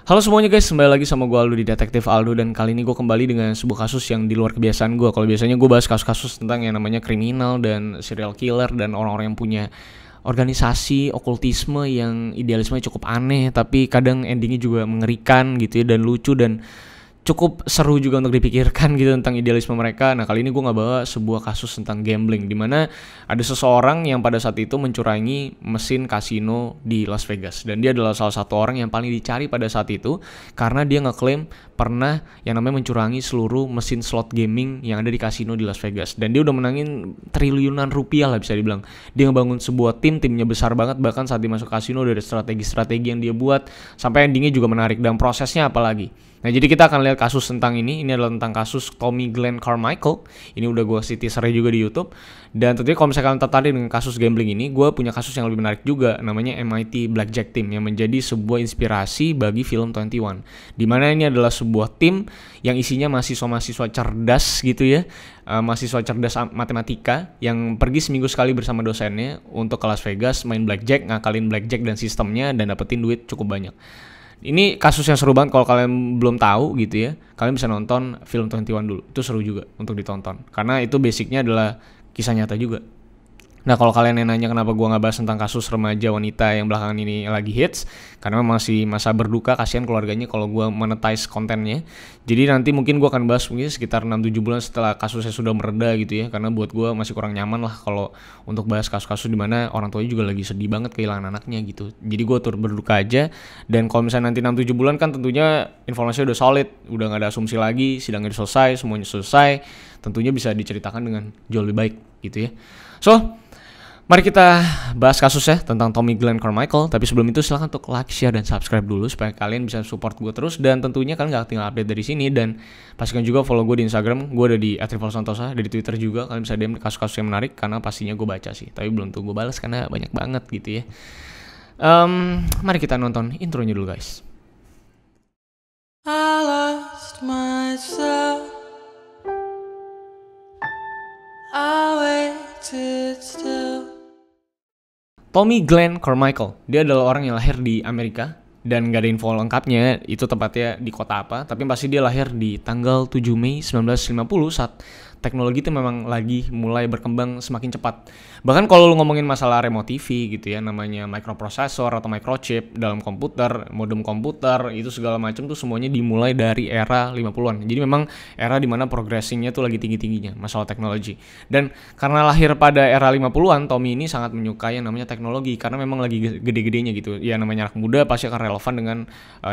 Halo semuanya guys, kembali lagi sama gue Aldo di Detektif Aldo. Dan kali ini gue kembali dengan sebuah kasus yang di luar kebiasaan gue. Kalau biasanya gue bahas kasus-kasus tentang yang namanya kriminal dan serial killer dan orang-orang yang punya organisasi, okultisme yang idealismenya cukup aneh, tapi kadang endingnya juga mengerikan gitu ya, dan lucu dan cukup seru juga untuk dipikirkan gitu tentang idealisme mereka. Nah kali ini gue nggak bawa sebuah kasus tentang gambling, dimana ada seseorang yang pada saat itu mencurangi mesin kasino di Las Vegas, dan dia adalah salah satu orang yang paling dicari pada saat itu karena dia ngeklaim pernah yang namanya mencurangi seluruh mesin slot gaming yang ada di kasino di Las Vegas, dan dia udah menangin triliunan rupiah lah bisa dibilang. Dia ngebangun sebuah timnya besar banget, bahkan saat dia masuk kasino dari strategi-strategi yang dia buat sampai endingnya juga menarik, dan prosesnya apalagi. Nah jadi kita akan lihat kasus tentang ini adalah tentang kasus Tommy Glenn Carmichael. Ini udah gue kasih teasernya juga di YouTube. Dan tentunya kalau misalkan tertarik dengan kasus gambling ini, gue punya kasus yang lebih menarik juga, namanya MIT Blackjack Team, yang menjadi sebuah inspirasi bagi film 21. Dimana ini adalah sebuah tim yang isinya mahasiswa-mahasiswa cerdas gitu ya, mahasiswa cerdas matematika yang pergi seminggu sekali bersama dosennya untuk ke Las Vegas main blackjack, ngakalin blackjack dan sistemnya, dan dapetin duit cukup banyak. Ini kasus yang seru banget. Kalau kalian belum tahu gitu ya, kalian bisa nonton film 21 dulu. Itu seru juga untuk ditonton, karena itu basicnya adalah kisah nyata juga. Nah kalau kalian yang nanya kenapa gue nggak bahas tentang kasus remaja wanita yang belakangan ini lagi hits, karena masih masa berduka, kasihan keluarganya kalau gue monetize kontennya. Jadi nanti mungkin gue akan bahas mungkin sekitar 6-7 bulan setelah kasusnya sudah mereda gitu ya, karena buat gue masih kurang nyaman lah kalau untuk bahas kasus-kasus dimana orang tuanya juga lagi sedih banget kehilangan anaknya gitu. Jadi gue turut berduka aja. Dan kalau misalnya nanti 6-7 bulan kan tentunya informasinya udah solid, udah gak ada asumsi lagi, sidangnya udah selesai, semuanya selesai, tentunya bisa diceritakan dengan jauh lebih baik gitu ya. So mari kita bahas kasusnya tentang Tommy Glenn Carmichael. Tapi sebelum itu silahkan untuk like, share, dan subscribe dulu supaya kalian bisa support gue terus. Dan tentunya kalian gak tinggal update dari sini. Dan pastikan juga follow gue di Instagram. Gue ada di @rivalsantosa, dari Twitter juga. Kalian bisa DM kasus-kasus yang menarik, karena pastinya gue baca sih. Tapi belum tuh gue balas karena banyak banget gitu ya. Mari kita nonton intronya dulu guys. I lost myself. I waited still. Tommy Glenn Carmichael, dia adalah orang yang lahir di Amerika, dan gak ada info lengkapnya itu tepatnya di kota apa, tapi pasti dia lahir di tanggal 7 Mei 1950 saat teknologi itu memang lagi mulai berkembang semakin cepat. Bahkan kalau lu ngomongin masalah remote TV gitu ya, namanya microprocessor atau microchip dalam komputer, modem komputer, itu segala macam tuh semuanya dimulai dari era 50-an. Jadi memang era dimana progressingnya tuh lagi tinggi-tingginya masalah teknologi. Dan karena lahir pada era 50-an, Tommy ini sangat menyukai yang namanya teknologi, karena memang lagi gede-gedenya gitu. Ya namanya anak muda pasti akan relevan dengan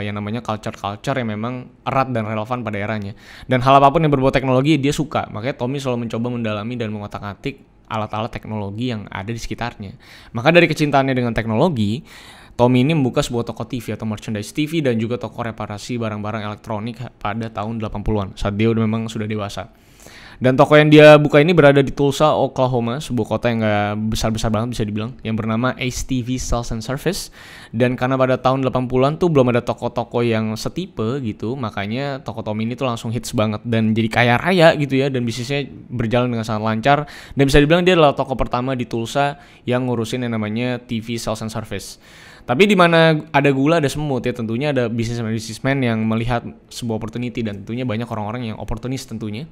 yang namanya culture yang memang erat dan relevan pada eranya. Dan hal apapun yang berbau teknologi dia suka. Makanya Tommy selalu mencoba mendalami dan mengotak-atik alat-alat teknologi yang ada di sekitarnya. Maka dari kecintaannya dengan teknologi, Tommy ini membuka sebuah toko TV atau merchandise TV dan juga toko reparasi barang-barang elektronik pada tahun 80-an saat dia memang sudah dewasa. Dan toko yang dia buka ini berada di Tulsa, Oklahoma, sebuah kota yang gak besar-besar banget bisa dibilang, yang bernama Ace TV Sales and Service. Dan karena pada tahun 80-an tuh belum ada toko-toko yang setipe gitu, makanya toko Tommy ini tuh langsung hits banget dan jadi kaya raya gitu ya, dan bisnisnya berjalan dengan sangat lancar. Dan bisa dibilang dia adalah toko pertama di Tulsa yang ngurusin yang namanya TV Sales and Service. Tapi di mana ada gula ada semut ya, tentunya ada bisnismen yang melihat sebuah opportunity, dan tentunya banyak orang-orang yang oportunis tentunya.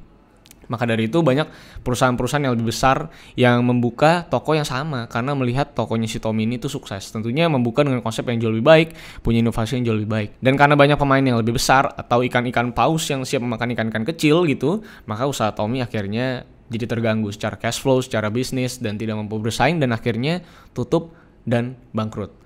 Maka dari itu banyak perusahaan-perusahaan yang lebih besar yang membuka toko yang sama karena melihat tokonya si Tommy ini tuh sukses. Tentunya membuka dengan konsep yang jauh lebih baik, punya inovasi yang jauh lebih baik. Dan karena banyak pemain yang lebih besar atau ikan-ikan paus yang siap memakan ikan-ikan kecil gitu, maka usaha Tommy akhirnya jadi terganggu secara cash flow, secara bisnis, dan tidak mampu bersaing, dan akhirnya tutup dan bangkrut.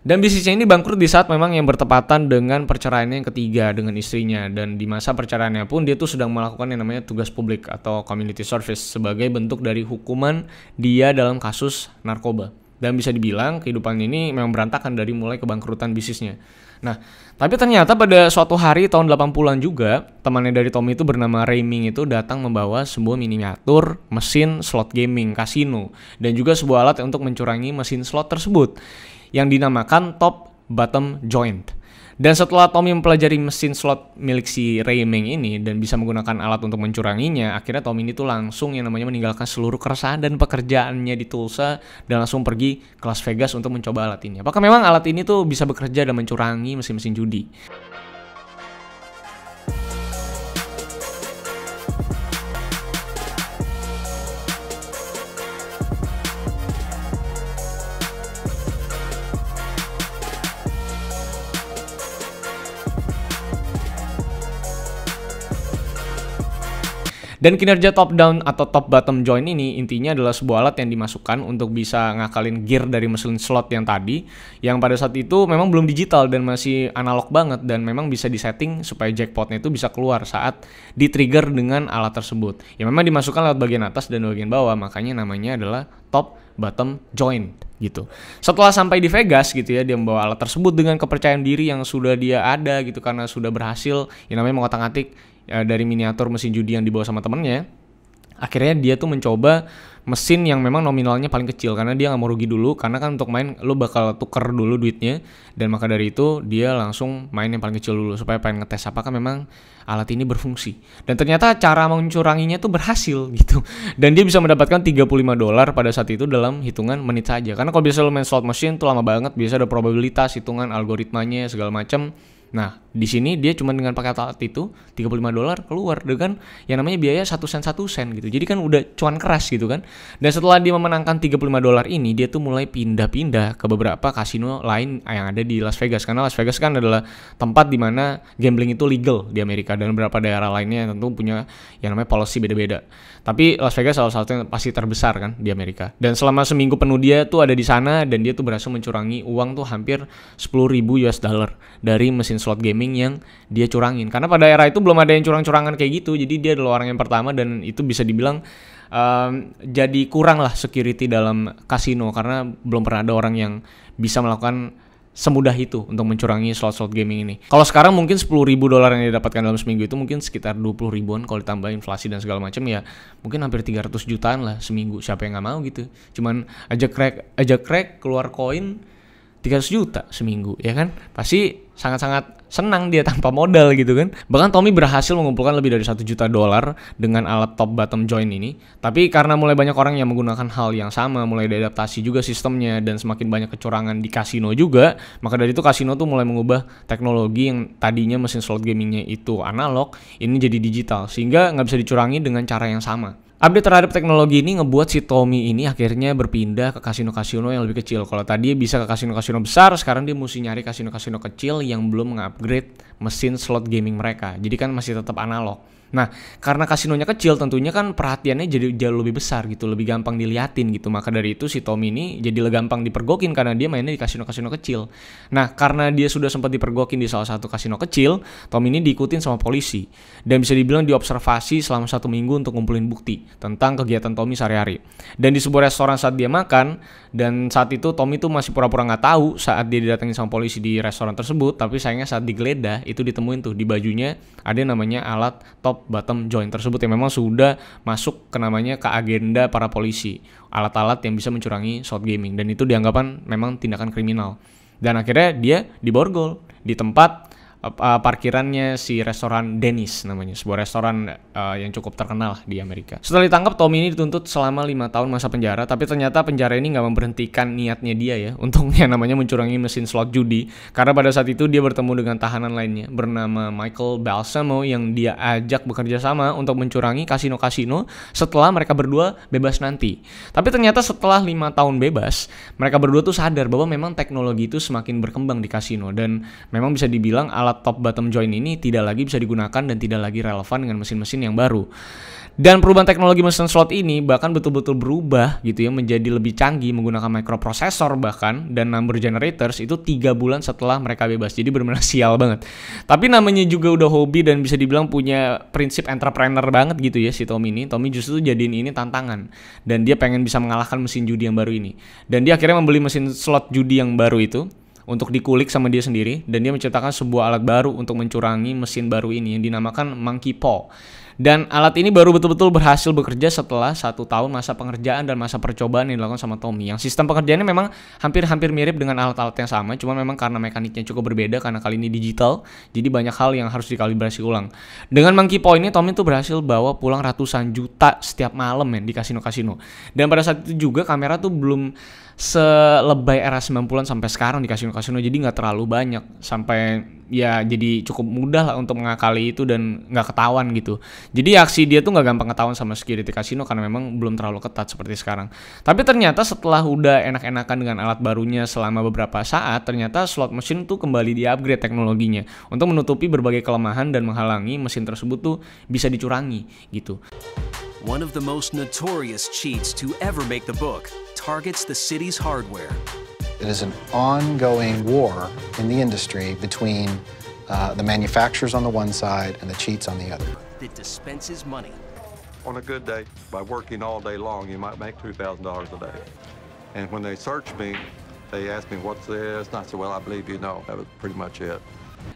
Dan bisnisnya ini bangkrut di saat memang yang bertepatan dengan perceraiannya yang ketiga dengan istrinya. Dan di masa perceraiannya pun dia tuh sedang melakukan yang namanya tugas publik atau community service sebagai bentuk dari hukuman dia dalam kasus narkoba. Dan bisa dibilang kehidupan ini memang berantakan dari mulai kebangkrutan bisnisnya. Nah, tapi ternyata pada suatu hari tahun 80-an juga, temannya dari Tommy itu bernama Ray Ming itu datang membawa sebuah miniatur mesin slot gaming kasino dan juga sebuah alat untuk mencurangi mesin slot tersebut yang dinamakan top bottom joint. Dan setelah Tommy mempelajari mesin slot milik si Ray Meng ini dan bisa menggunakan alat untuk mencuranginya, akhirnya Tommy ini tuh langsung yang namanya meninggalkan seluruh keresahan dan pekerjaannya di Tulsa dan langsung pergi ke Las Vegas untuk mencoba alat ini. Apakah memang alat ini tuh bisa bekerja dan mencurangi mesin-mesin judi? Dan kinerja top down atau top bottom joint ini intinya adalah sebuah alat yang dimasukkan untuk bisa ngakalin gear dari mesin slot yang tadi, yang pada saat itu memang belum digital dan masih analog banget, dan memang bisa disetting supaya jackpotnya itu bisa keluar saat di-trigger dengan alat tersebut. Ya memang dimasukkan lewat bagian atas dan bagian bawah, makanya namanya adalah top bottom joint gitu. Setelah sampai di Vegas gitu ya, dia membawa alat tersebut dengan kepercayaan diri yang sudah dia ada gitu, karena sudah berhasil yang namanya mengotak-atik dari miniatur mesin judi yang dibawa sama temennya. Akhirnya dia tuh mencoba mesin yang memang nominalnya paling kecil, karena dia nggak mau rugi dulu, karena kan untuk main lo bakal tuker dulu duitnya, dan maka dari itu dia langsung main yang paling kecil dulu supaya pengen ngetes apakah memang alat ini berfungsi. Dan ternyata cara mencuranginya tuh berhasil gitu, dan dia bisa mendapatkan $35 pada saat itu dalam hitungan menit saja. Karena kalau biasa lo main slot machine tuh lama banget, biasa ada probabilitas, hitungan, algoritmanya segala macam. Nah, di sini dia cuma dengan pakai alat itu $35 keluar dengan yang namanya biaya 1 sen gitu. Jadi kan udah cuan keras gitu kan. Dan setelah dia memenangkan $35 ini, dia tuh mulai pindah-pindah ke beberapa kasino lain yang ada di Las Vegas, karena Las Vegas kan adalah tempat di mana gambling itu legal di Amerika, dan beberapa daerah lainnya tentu punya yang namanya policy beda-beda. Tapi Las Vegas salah satunya pasti terbesar kan di Amerika. Dan selama seminggu penuh dia tuh ada di sana, dan dia tuh berhasil mencurangi uang tuh hampir $10,000 dari mesin slot gaming yang dia curangin. Karena pada era itu belum ada yang curang-curangan kayak gitu, jadi dia adalah orang yang pertama, dan itu bisa dibilang jadi kurang lah security dalam kasino, karena belum pernah ada orang yang bisa melakukan semudah itu untuk mencurangi slot-slot gaming ini. Kalau sekarang mungkin $10,000 yang didapatkan dalam seminggu itu mungkin sekitar 20 ribuan kalau ditambah inflasi dan segala macam, ya mungkin hampir 300 jutaan lah seminggu. Siapa yang nggak mau gitu? Cuman aja crack keluar koin 300 juta seminggu, ya kan? Pasti sangat-sangat senang dia tanpa modal gitu kan. Bahkan Tommy berhasil mengumpulkan lebih dari $1 juta dengan alat top bottom joint ini. Tapi karena mulai banyak orang yang menggunakan hal yang sama, mulai diadaptasi juga sistemnya, dan semakin banyak kecurangan di kasino juga, maka dari itu kasino tuh mulai mengubah teknologi yang tadinya mesin slot gamingnya itu analog, ini jadi digital, sehingga nggak bisa dicurangi dengan cara yang sama. Update terhadap teknologi ini ngebuat si Tommy ini akhirnya berpindah ke kasino-kasino yang lebih kecil. Kalau tadi dia bisa ke kasino-kasino besar, sekarang dia mesti nyari kasino-kasino kecil yang belum mengupgrade mesin slot gaming mereka. Jadi kan masih tetap analog. Nah, karena kasinonya kecil, tentunya kan perhatiannya jadi jauh lebih besar gitu, lebih gampang diliatin gitu. Maka dari itu si Tommy ini jadi gampang dipergokin karena dia mainnya di kasino-kasino kecil. Nah, karena dia sudah sempat dipergokin di salah satu kasino kecil, Tommy ini diikutin sama polisi dan bisa dibilang diobservasi selama 1 minggu untuk ngumpulin bukti tentang kegiatan Tommy sehari-hari. Dan di sebuah restoran saat dia makan, dan saat itu Tommy tuh masih pura-pura nggak tahu saat dia didatengin sama polisi di restoran tersebut. Tapi sayangnya saat digeledah itu ditemuin tuh di bajunya ada namanya alat top bottom joint tersebut yang memang sudah masuk ke namanya ke agenda para polisi, alat-alat yang bisa mencurangi slot gaming, dan itu dianggapan memang tindakan kriminal. Dan akhirnya dia diborgol di tempat parkirannya si restoran Denny's namanya, sebuah restoran yang cukup terkenal di Amerika. Setelah ditangkap, Tommy ini dituntut selama 5 tahun masa penjara, tapi ternyata penjara ini nggak memberhentikan niatnya dia ya untuk yang namanya mencurangi mesin slot judi, karena pada saat itu dia bertemu dengan tahanan lainnya bernama Michael Balsamo yang dia ajak bekerja sama untuk mencurangi kasino-kasino setelah mereka berdua bebas nanti. Tapi ternyata setelah 5 tahun bebas, mereka berdua tuh sadar bahwa memang teknologi itu semakin berkembang di kasino, dan memang bisa dibilang alat top bottom joint ini tidak lagi bisa digunakan dan tidak lagi relevan dengan mesin-mesin yang baru. Dan perubahan teknologi mesin slot ini bahkan betul-betul berubah gitu ya, menjadi lebih canggih menggunakan microprosesor bahkan dan number generators itu 3 bulan setelah mereka bebas. Jadi benar-benar sial banget. Tapi namanya juga udah hobi dan bisa dibilang punya prinsip entrepreneur banget gitu ya si Tommy ini. Tommy justru jadiin ini tantangan dan dia pengen bisa mengalahkan mesin judi yang baru ini. Dan dia akhirnya membeli mesin slot judi yang baru itu untuk dikulik sama dia sendiri, dan dia menciptakan sebuah alat baru untuk mencurangi mesin baru ini yang dinamakan Monkey Paw. Dan alat ini baru betul-betul berhasil bekerja setelah 1 tahun masa pengerjaan dan masa percobaan yang dilakukan sama Tommy. Yang sistem pekerjaannya memang hampir-hampir mirip dengan alat-alat yang sama, cuma memang karena mekaniknya cukup berbeda karena kali ini digital, jadi banyak hal yang harus dikalibrasi ulang. Dengan Monkey Paw ini, Tommy tuh berhasil bawa pulang ratusan juta setiap malam di kasino-kasino. Dan pada saat itu juga kamera tuh belum selebay era 90-an sampai sekarang di kasino-kasino, jadi nggak terlalu banyak sampai ya jadi cukup mudah lah untuk mengakali itu dan nggak ketahuan gitu. Jadi aksi dia tuh nggak gampang ketahuan sama security kasino karena memang belum terlalu ketat seperti sekarang. Tapi ternyata setelah udah enak-enakan dengan alat barunya selama beberapa saat, ternyata slot machine tuh kembali di-upgrade teknologinya untuk menutupi berbagai kelemahan dan menghalangi mesin tersebut tuh bisa dicurangi gitu. One of the most notorious cheats to ever make the book targets the city's hardware. It is an ongoing war in the industry between the manufacturers on the one side and the cheats on the other. That dispenses money. On a good day, by working all day long, you might make $2,000 a day. And when they search me, they ask me, what's this? And I said, well, I believe you know. That was pretty much it.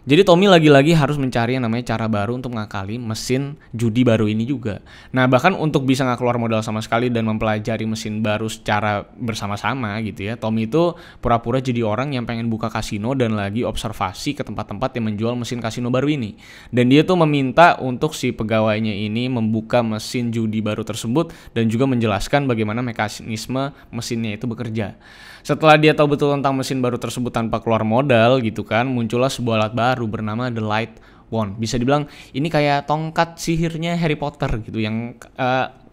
Jadi Tommy lagi-lagi harus mencari yang namanya cara baru untuk mengakali mesin judi baru ini juga. Nah bahkan untuk bisa nggak keluar modal sama sekali dan mempelajari mesin baru secara bersama-sama gitu ya, Tommy itu pura-pura jadi orang yang pengen buka kasino dan lagi observasi ke tempat-tempat yang menjual mesin kasino baru ini. Dan dia tuh meminta untuk si pegawainya ini membuka mesin judi baru tersebut dan juga menjelaskan bagaimana mekanisme mesinnya itu bekerja. Setelah dia tahu betul tentang mesin baru tersebut tanpa keluar modal gitu kan, muncullah sebuah alat baru bernama The Light Wand. Bisa dibilang ini kayak tongkat sihirnya Harry Potter gitu yang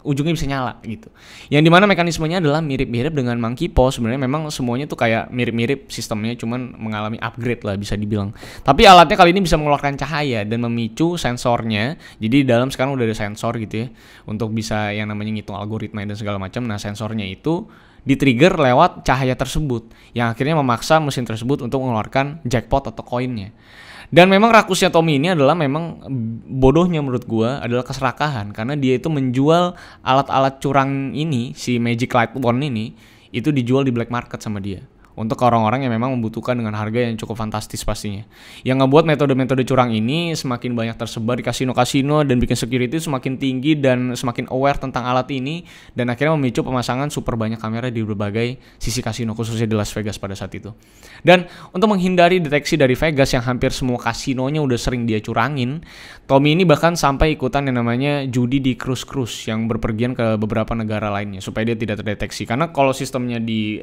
ujungnya bisa nyala gitu. Yang dimana mekanismenya adalah mirip-mirip dengan Monkey Paw. Sebenarnya memang semuanya tuh kayak mirip-mirip sistemnya, cuman mengalami upgrade lah bisa dibilang. Tapi alatnya kali ini bisa mengeluarkan cahaya dan memicu sensornya. Jadi dalam sekarang udah ada sensor gitu ya untuk bisa yang namanya ngitung algoritma dan segala macam. Nah sensornya itu di-trigger lewat cahaya tersebut yang akhirnya memaksa mesin tersebut untuk mengeluarkan jackpot atau koinnya. Dan memang rakusnya Tommy ini adalah memang bodohnya menurut gua adalah keserakahan karena dia itu menjual alat-alat curang ini, si Magic Light Wand ini itu dijual di black market sama dia. Untuk orang-orang yang memang membutuhkan dengan harga yang cukup fantastis pastinya. Yang ngebuat metode-metode curang ini semakin banyak tersebar di kasino-kasino dan bikin security semakin tinggi dan semakin aware tentang alat ini. Dan akhirnya memicu pemasangan super banyak kamera di berbagai sisi kasino, khususnya di Las Vegas pada saat itu. Dan untuk menghindari deteksi dari Vegas yang hampir semua kasinonya udah sering dia curangin, Tommy ini bahkan sampai ikutan yang namanya judi di cruise yang berpergian ke beberapa negara lainnya supaya dia tidak terdeteksi. Karena kalau sistemnya di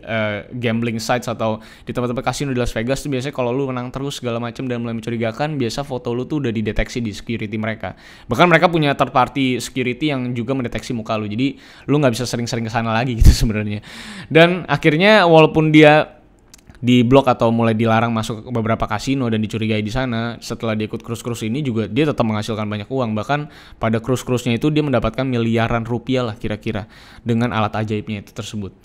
gambling site atau di tempat-tempat kasino di Las Vegas tuh biasanya kalau lu menang terus segala macam dan mulai mencurigakan, biasa foto lu tuh udah dideteksi di security mereka. Bahkan mereka punya third party security yang juga mendeteksi muka lu. Jadi lu nggak bisa sering-sering kesana lagi gitu sebenarnya. Dan akhirnya walaupun dia di blok atau mulai dilarang masuk ke beberapa kasino dan dicurigai di sana, setelah dia ikut cruise ini juga dia tetap menghasilkan banyak uang. Bahkan pada cruise-nya itu dia mendapatkan miliaran rupiah lah kira-kira dengan alat ajaibnya itu tersebut.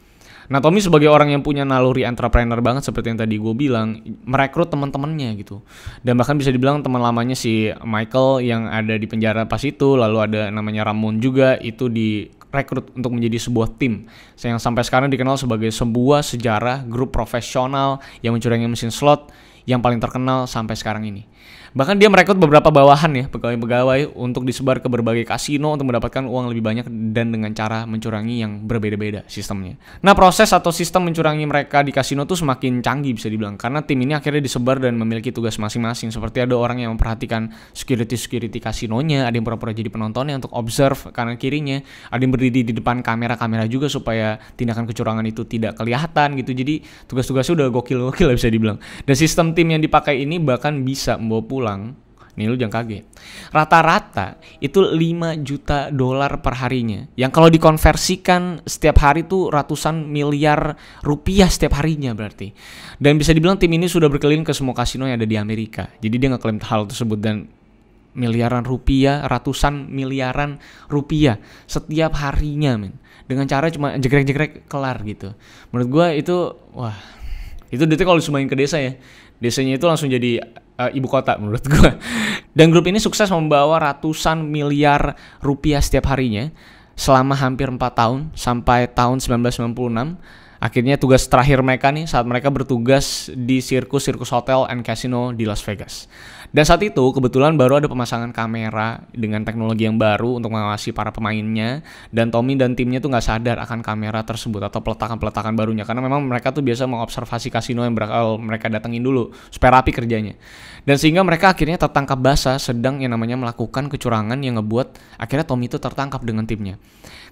Nah Tommy sebagai orang yang punya naluri entrepreneur banget seperti yang tadi gue bilang, merekrut teman-temannya gitu. Dan bahkan bisa dibilang teman lamanya si Michael yang ada di penjara pas itu, lalu ada namanya Ramon juga, itu direkrut untuk menjadi sebuah tim yang sampai sekarang dikenal sebagai sebuah sejarah grup profesional yang mencurangi mesin slot yang paling terkenal sampai sekarang ini. Bahkan dia merekrut beberapa bawahan ya, pegawai-pegawai untuk disebar ke berbagai kasino untuk mendapatkan uang lebih banyak dan dengan cara mencurangi yang berbeda-beda sistemnya. Nah proses atau sistem mencurangi mereka di kasino tuh semakin canggih bisa dibilang, karena tim ini akhirnya disebar dan memiliki tugas masing-masing. Seperti ada orang yang memperhatikan security kasinonya, ada yang pura-pura jadi penontonnya untuk observe kanan kirinya, ada yang berdiri di depan kamera-kamera juga supaya tindakan kecurangan itu tidak kelihatan gitu. Jadi tugas-tugasnya udah gokil-gokil bisa dibilang. Dan sistem tim yang dipakai ini bahkan bisa membawa pulang, nih lu jangan kaget, rata-rata itu 5 juta dolar per harinya, yang kalau dikonversikan setiap hari tuh ratusan miliar rupiah setiap harinya berarti. Dan bisa dibilang tim ini sudah berkeliling ke semua kasino yang ada di Amerika, jadi dia ngeklaim hal tersebut. Dan miliaran rupiah, ratusan miliaran rupiah setiap harinya men, dengan cara cuma jegrek-jegrek kelar gitu. Menurut gue itu, wah, itu duitnya kalau disumbangin ke desa ya, desanya itu langsung jadi ibu kota menurut gue. Dan grup ini sukses membawa ratusan miliar rupiah setiap harinya selama hampir 4 tahun sampai tahun 1996. Akhirnya tugas terakhir mereka nih saat mereka bertugas di sirkus hotel and casino di Las Vegas. Dan saat itu kebetulan baru ada pemasangan kamera dengan teknologi yang baru untuk mengawasi para pemainnya, dan Tommy dan timnya tuh nggak sadar akan kamera tersebut atau peletakan-peletakan barunya, karena memang mereka tuh biasa mengobservasi kasino yang bakal mereka datengin dulu supaya rapi kerjanya. Dan sehingga mereka akhirnya tertangkap basah sedang yang namanya melakukan kecurangan yang ngebuat akhirnya Tommy itu tertangkap dengan timnya.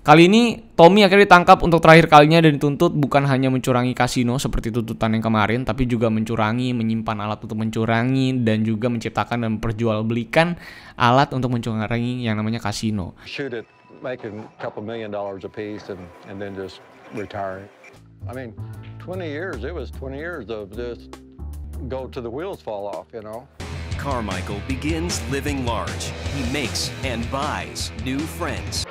Kali ini Tommy akhirnya ditangkap untuk terakhir kalinya dan dituntut bukan hanya mencurangi kasino seperti tuntutan yang kemarin, tapi juga mencurangi, menyimpan alat untuk mencurangi, dan juga menciptakan dan memperjualbelikan alat untuk mencurangi yang namanya kasino. Shoot it, making a couple $1 million a piece, and then just retire it. I mean, 20 years, it was 20 years of just go to the wheels fall off, you know. Carmichael begins living large. He makes and buys new friends.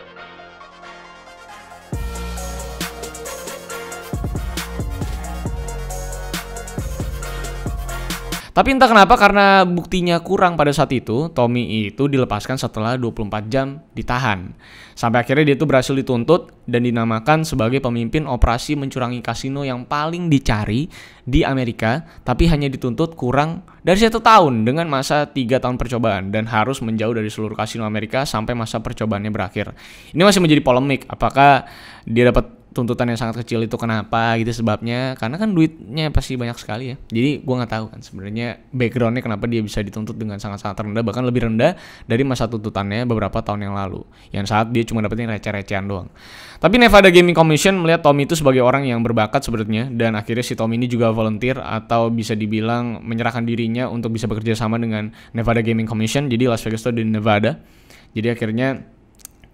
Tapi entah kenapa karena buktinya kurang pada saat itu, Tommy itu dilepaskan setelah 24 jam ditahan. Sampai akhirnya dia itu berhasil dituntut dan dinamakan sebagai pemimpin operasi mencurangi kasino yang paling dicari di Amerika, tapi hanya dituntut kurang dari 1 tahun dengan masa 3 tahun percobaan dan harus menjauh dari seluruh kasino Amerika sampai masa percobaannya berakhir. Ini masih menjadi polemik, apakah dia dapat tuntutan yang sangat kecil itu kenapa gitu sebabnya, karena kan duitnya pasti banyak sekali ya. Jadi gue nggak tahu kan sebenarnya backgroundnya kenapa dia bisa dituntut dengan sangat-sangat rendah, bahkan lebih rendah dari masa tuntutannya beberapa tahun yang lalu, yang saat dia cuma dapetin receh-recehan doang. Tapi Nevada Gaming Commission melihat Tommy itu sebagai orang yang berbakat sebenarnya, dan akhirnya si Tommy ini juga volunteer atau bisa dibilang menyerahkan dirinya untuk bisa bekerja sama dengan Nevada Gaming Commission. Jadi Las Vegas itu di Nevada. Jadi akhirnya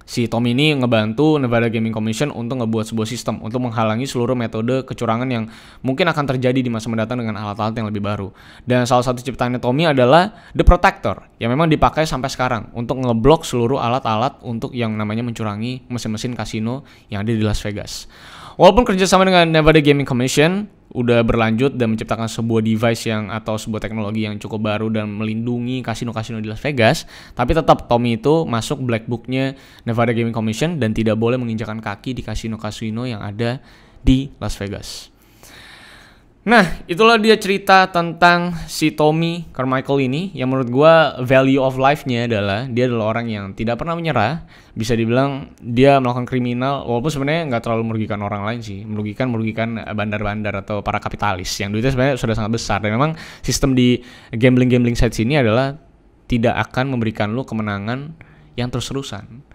si Tommy ini ngebantu Nevada Gaming Commission untuk ngebuat sebuah sistem untuk menghalangi seluruh metode kecurangan yang mungkin akan terjadi di masa mendatang dengan alat-alat yang lebih baru. Dan salah satu ciptaannya Tommy adalah The Protector, yang memang dipakai sampai sekarang untuk ngeblok seluruh alat-alat untuk yang namanya mencurangi mesin-mesin kasino yang ada di Las Vegas. Walaupun kerjasama dengan Nevada Gaming Commission udah berlanjut dan menciptakan sebuah device atau sebuah teknologi yang cukup baru dan melindungi kasino-kasino di Las Vegas, tapi tetap Tommy itu masuk black booknya Nevada Gaming Commission dan tidak boleh menginjakan kaki di kasino-kasino yang ada di Las Vegas. Nah, itulah dia cerita tentang si Tommy Carmichael ini, yang menurut gue value of life-nya adalah dia adalah orang yang tidak pernah menyerah. Bisa dibilang dia melakukan kriminal, walaupun sebenarnya nggak terlalu merugikan orang lain sih, merugikan bandar-bandar atau para kapitalis yang duitnya sebenarnya sudah sangat besar. Dan memang sistem di gambling sites ini adalah tidak akan memberikan lu kemenangan yang terus-terusan.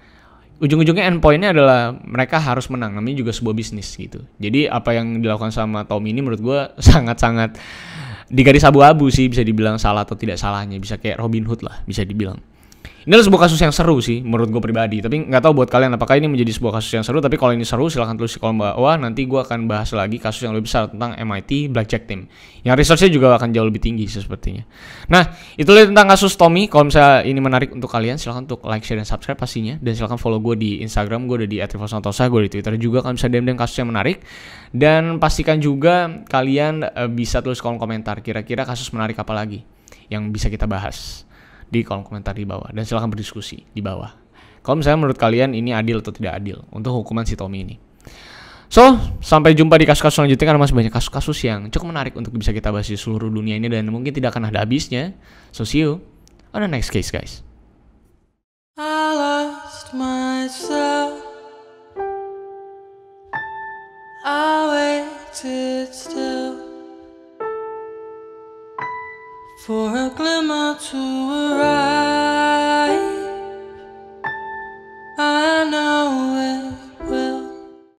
Ujung-ujungnya endpointnya adalah mereka harus menang, namanya juga sebuah bisnis gitu. Jadi apa yang dilakukan sama Tommy ini menurut gue sangat-sangat di garis abu-abu sih, bisa dibilang salah atau tidak salahnya, bisa kayak Robin Hood lah bisa dibilang. Ini adalah sebuah kasus yang seru sih menurut gue pribadi, tapi nggak tahu buat kalian apakah ini menjadi sebuah kasus yang seru. Tapi kalau ini seru silahkan tulis di kolom bawah, nanti gue akan bahas lagi kasus yang lebih besar tentang MIT Blackjack Team yang researchnya juga akan jauh lebih tinggi sepertinya. Nah, itulah tentang kasus Tommy. Kalau misalnya ini menarik untuk kalian, silahkan untuk like, share, dan subscribe pastinya. Dan silahkan follow gue di Instagram, gue udah di @rivalsantosa, gue di Twitter juga kalau misalnya DM kasus yang menarik. Dan pastikan juga kalian bisa tulis kolom komentar kira-kira kasus menarik apa lagi yang bisa kita bahas di kolom komentar di bawah, dan silahkan berdiskusi di bawah. Kalau misalnya menurut kalian ini adil atau tidak adil untuk hukuman si Tommy ini. So, sampai jumpa di kasus-kasus selanjutnya, karena masih banyak kasus-kasus yang cukup menarik untuk bisa kita bahas di seluruh dunia ini dan mungkin tidak akan ada habisnya. So, see you on the next case, guys. I lost myself. I waited still for a glimmer to arise.